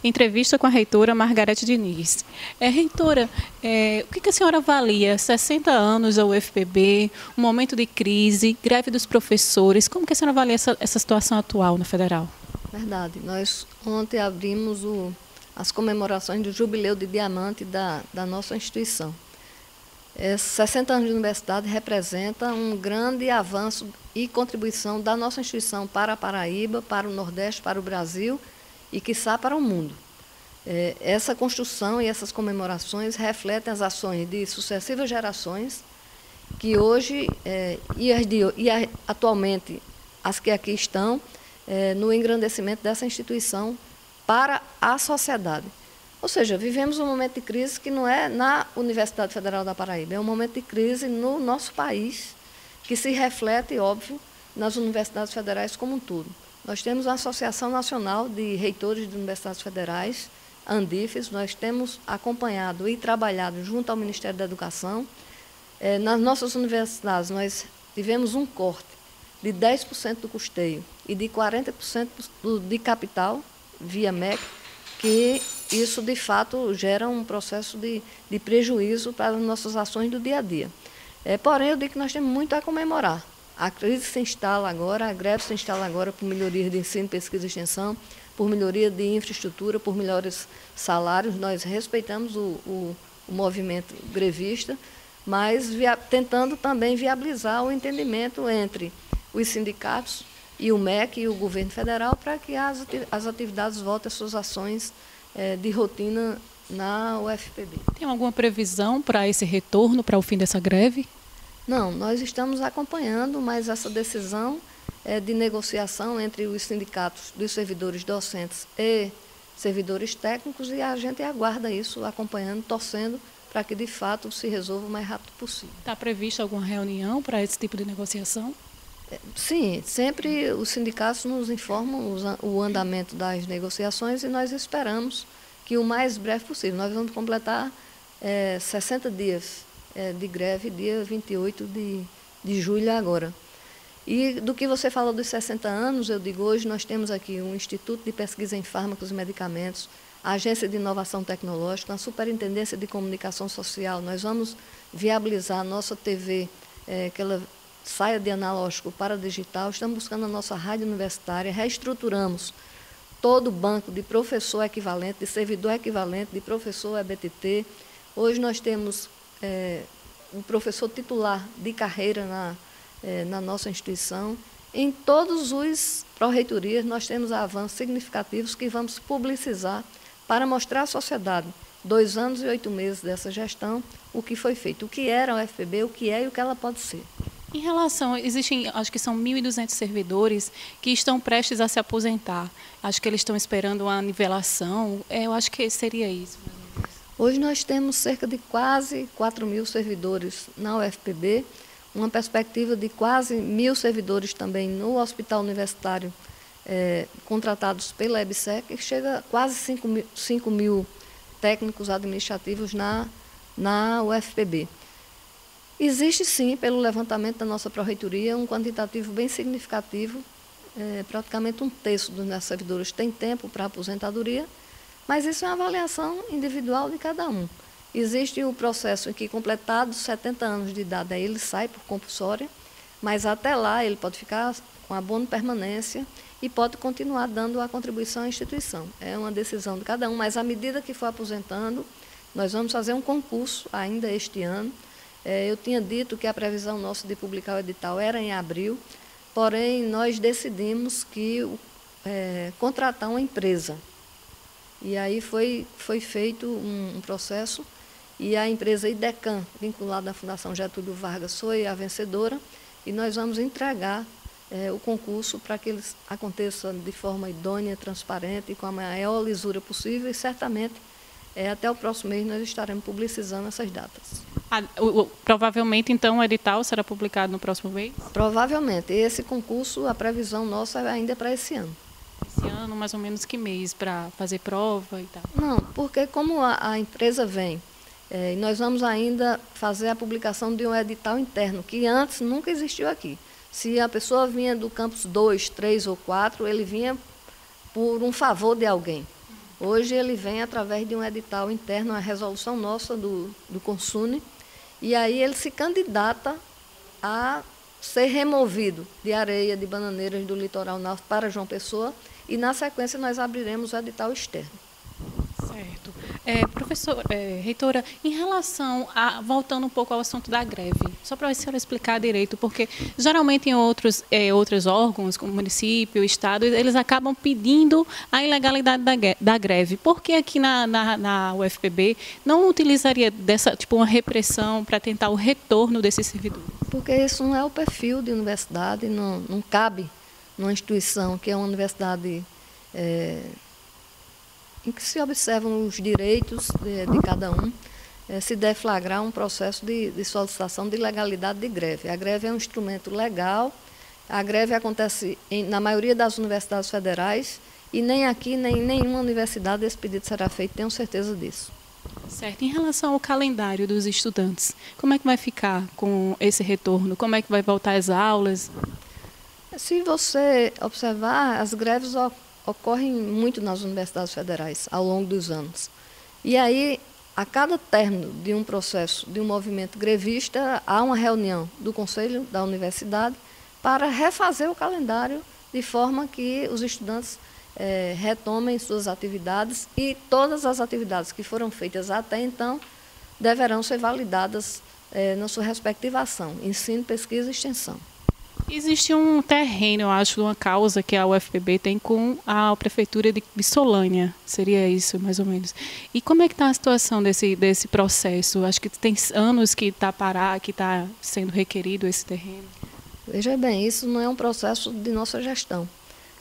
Entrevista com a reitora Margarete Diniz. Reitora, o que a senhora avalia? 60 anos da UFPB, um momento de crise, greve dos professores. Como que a senhora avalia essa situação atual na Federal? Verdade. Nós ontem abrimos as comemorações do Jubileu de Diamante da nossa instituição. 60 anos de universidade representa um grande avanço e contribuição da nossa instituição para a Paraíba, para o Nordeste, para o Brasil e, quiçá, para o mundo. Essa construção e essas comemorações refletem as ações de sucessivas gerações que hoje atualmente as que aqui estão no engrandecimento dessa instituição para a sociedade. Ou seja, vivemos um momento de crise que não é na Universidade Federal da Paraíba, é um momento de crise no nosso país, que se reflete, óbvio, nas universidades federais como um todo. Nós temos a Associação Nacional de Reitores de Universidades Federais, ANDIFES, nós temos acompanhado e trabalhado junto ao Ministério da Educação. Nas nossas universidades, nós tivemos um corte de 10% do custeio e de 40% de capital, via MEC, que isso, de fato, gera um processo de prejuízo para as nossas ações do dia a dia. Porém, eu digo que nós temos muito a comemorar. A crise se instala agora, a greve se instala agora por melhorias de ensino, pesquisa e extensão, por melhoria de infraestrutura, por melhores salários. Nós respeitamos o movimento grevista, mas tentando também viabilizar o entendimento entre os sindicatos e o MEC e o governo federal para que as atividades voltem às suas ações de rotina na UFPB. Tem alguma previsão para esse retorno, para o fim dessa greve? Não, nós estamos acompanhando, mas essa decisão de negociação entre os sindicatos dos servidores docentes e servidores técnicos, e a gente aguarda isso, acompanhando, torcendo para que, de fato, se resolva o mais rápido possível. Está prevista alguma reunião para esse tipo de negociação? Sim, sempre os sindicatos nos informam o andamento das negociações e nós esperamos que o mais breve possível. Nós vamos completar 60 dias de greve, dia 28 de julho agora. E do que você falou dos 60 anos, eu digo, hoje nós temos aqui um Instituto de Pesquisa em Fármacos e Medicamentos, a Agência de Inovação Tecnológica, a Superintendência de Comunicação Social. Nós vamos viabilizar a nossa TV, que ela saia de analógico para digital, estamos buscando a nossa rádio universitária, reestruturamos todo o banco de professor equivalente, de servidor equivalente, de professor EBTT. Hoje nós temos um professor titular de carreira na nossa instituição. Em todos os pró-reitorias nós temos avanços significativos que vamos publicizar para mostrar à sociedade, 2 anos e 8 meses dessa gestão, o que foi feito, o que era a UFPB, o que é e o que ela pode ser. Em relação, existem, acho que são 1.200 servidores que estão prestes a se aposentar. Acho que eles estão esperando uma nivelação. Eu acho que seria isso. Hoje nós temos cerca de quase 4.000 servidores na UFPB, uma perspectiva de quase 1.000 servidores também no Hospital Universitário, contratados pela EBSEC, que chega a quase 5.000 técnicos administrativos na UFPB. Existe, sim, pelo levantamento da nossa pró-reitoria, um quantitativo bem significativo, praticamente 1/3 dos nossos servidores tem tempo para aposentadoria, mas isso é uma avaliação individual de cada um. Existe o processo em que, completados 70 anos de idade, aí ele sai por compulsória, mas até lá ele pode ficar com abono permanência e pode continuar dando a contribuição à instituição. É uma decisão de cada um, mas à medida que for aposentando, nós vamos fazer um concurso ainda este ano. Eu tinha dito que a previsão nossa de publicar o edital era em abril, porém nós decidimos que contratar uma empresa. E aí foi feito um processo e a empresa IDECAM, vinculada à Fundação Getúlio Vargas, foi a vencedora e nós vamos entregar o concurso para que ele aconteça de forma idônea, transparente e com a maior lisura possível e certamente até o próximo mês nós estaremos publicizando essas datas. Provavelmente, então, o edital será publicado no próximo mês? Provavelmente. Esse concurso, a previsão nossa ainda é para esse ano. Esse ano, mais ou menos que mês, para fazer prova e tal? Não, porque como a empresa vem, e nós vamos ainda fazer a publicação de um edital interno, que antes nunca existiu aqui. Se a pessoa vinha do campus 2, 3 ou 4, ele vinha por um favor de alguém. Hoje ele vem através de um edital interno, uma resolução nossa do Consune, e aí ele se candidata a ser removido de areia, de bananeiras do litoral norte para João Pessoa, e na sequência nós abriremos o edital externo. Certo. Reitora, em relação a, voltando um pouco ao assunto da greve, só para a senhora explicar direito, porque geralmente em outros órgãos, como município, estado, eles acabam pedindo a ilegalidade da greve. Por que aqui na UFPB não utilizaria dessa, tipo, uma repressão para tentar o retorno desses servidores? Porque isso não é o perfil de universidade, não cabe numa instituição que é uma universidade em que se observam os direitos de cada um, se deflagrar um processo de solicitação de legalidade de greve. A greve é um instrumento legal, a greve acontece na maioria das universidades federais e nem aqui, nem em nenhuma universidade esse pedido será feito, tenho certeza disso. Certo. Em relação ao calendário dos estudantes, como é que vai ficar com esse retorno? Como é que vai voltar às aulas? Se você observar, as greves ocorrem muito nas universidades federais ao longo dos anos. E aí, a cada término de um processo, de um movimento grevista, há uma reunião do Conselho da Universidade para refazer o calendário de forma que os estudantes retomem suas atividades e todas as atividades que foram feitas até então deverão ser validadas na sua respectiva ação, ensino, pesquisa e extensão. Existe um terreno, eu acho, uma causa que a UFPB tem com a Prefeitura de Solânia, seria isso, mais ou menos. E como é que está a situação desse processo? Acho que tem anos que está parado, que está sendo requerido esse terreno. Veja bem, isso não é um processo de nossa gestão.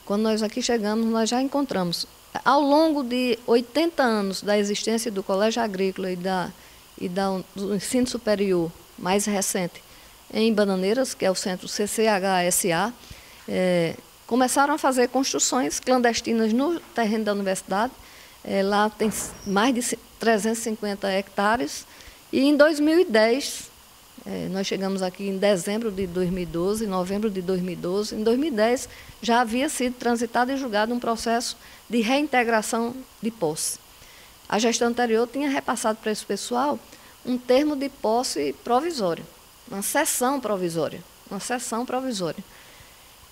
Quando nós aqui chegamos, nós já encontramos, ao longo de 80 anos da existência do Colégio Agrícola e do ensino superior mais recente, em Bananeiras, que é o centro CCHSA, começaram a fazer construções clandestinas no terreno da universidade. Lá tem mais de 350 hectares. E em 2010, nós chegamos aqui em dezembro de 2012, novembro de 2012. Em 2010, já havia sido transitado e julgado um processo de reintegração de posse. A gestão anterior tinha repassado para esse pessoal um termo de posse provisório. Uma sessão provisória.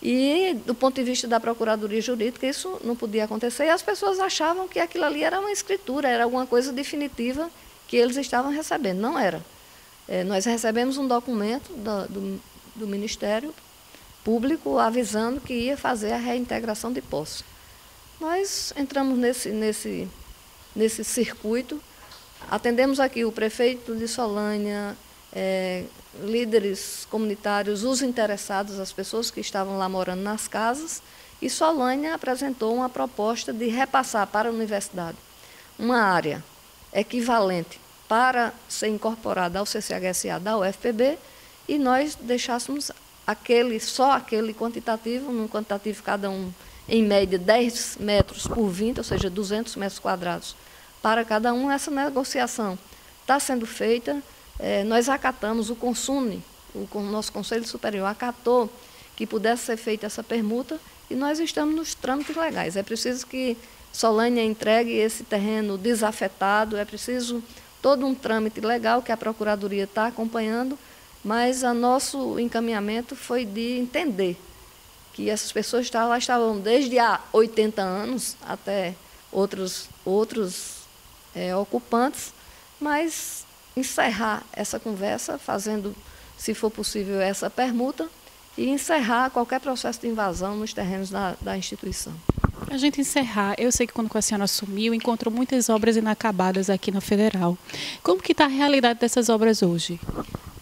E, do ponto de vista da Procuradoria Jurídica, isso não podia acontecer. E as pessoas achavam que aquilo ali era uma escritura, era alguma coisa definitiva que eles estavam recebendo. Não era. Nós recebemos um documento do Ministério Público avisando que ia fazer a reintegração de posse. Nós entramos nesse circuito, atendemos aqui o prefeito de Solânia, líderes comunitários, os interessados, as pessoas que estavam lá morando nas casas, e Solânia apresentou uma proposta de repassar para a universidade uma área equivalente para ser incorporada ao CCHSA da UFPB, e nós deixássemos só aquele quantitativo, num quantitativo cada um, em média 10 metros por 20, ou seja, 200 metros quadrados para cada um. Essa negociação está sendo feita. Nós acatamos, o Consune, o nosso Conselho Superior acatou que pudesse ser feita essa permuta e nós estamos nos trâmites legais. É preciso que Solânia entregue esse terreno desafetado, é preciso todo um trâmite legal que a Procuradoria está acompanhando, mas o nosso encaminhamento foi de entender que essas pessoas lá estavam desde há 80 anos até outros ocupantes, mas encerrar essa conversa, fazendo, se for possível, essa permuta e encerrar qualquer processo de invasão nos terrenos da instituição. Para a gente encerrar, eu sei que quando a senhora assumiu, encontrou muitas obras inacabadas aqui na Federal. Como que está a realidade dessas obras hoje?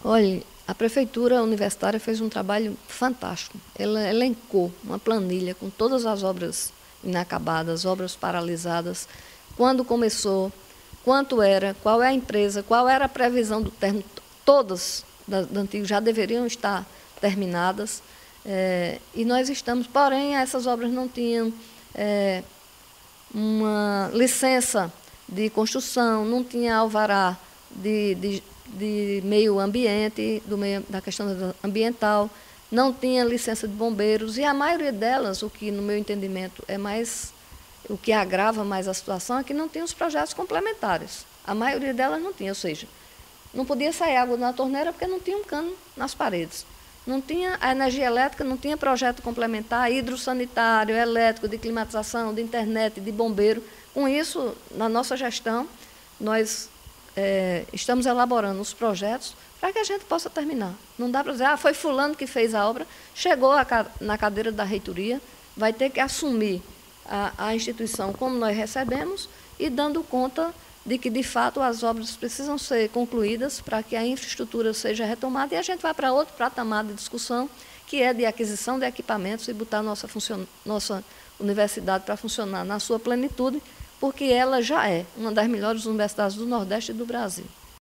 Olha, a Prefeitura Universitária fez um trabalho fantástico. Ela elencou uma planilha com todas as obras inacabadas, obras paralisadas, quando começou, quanto era, qual é a empresa, qual era a previsão do término. Todas do antigo já deveriam estar terminadas. E nós estamos, porém, essas obras não tinham uma licença de construção, não tinha alvará de meio ambiente, da questão ambiental, não tinha licença de bombeiros, e a maioria delas, o que no meu entendimento é mais o que agrava mais a situação é que não tinha os projetos complementares. A maioria delas não tinha, ou seja, não podia sair água na torneira porque não tinha um cano nas paredes. Não tinha a energia elétrica, não tinha projeto complementar, hidrossanitário, elétrico, de climatização, de internet, de bombeiro. Com isso, na nossa gestão, nós estamos elaborando os projetos para que a gente possa terminar. Não dá para dizer, foi fulano que fez a obra, chegou na cadeira da reitoria, vai ter que assumir a instituição como nós recebemos e dando conta de que, de fato, as obras precisam ser concluídas para que a infraestrutura seja retomada e a gente vai para outro patamar de discussão, que é de aquisição de equipamentos e botar nossa universidade para funcionar na sua plenitude, porque ela já é uma das melhores universidades do Nordeste e do Brasil.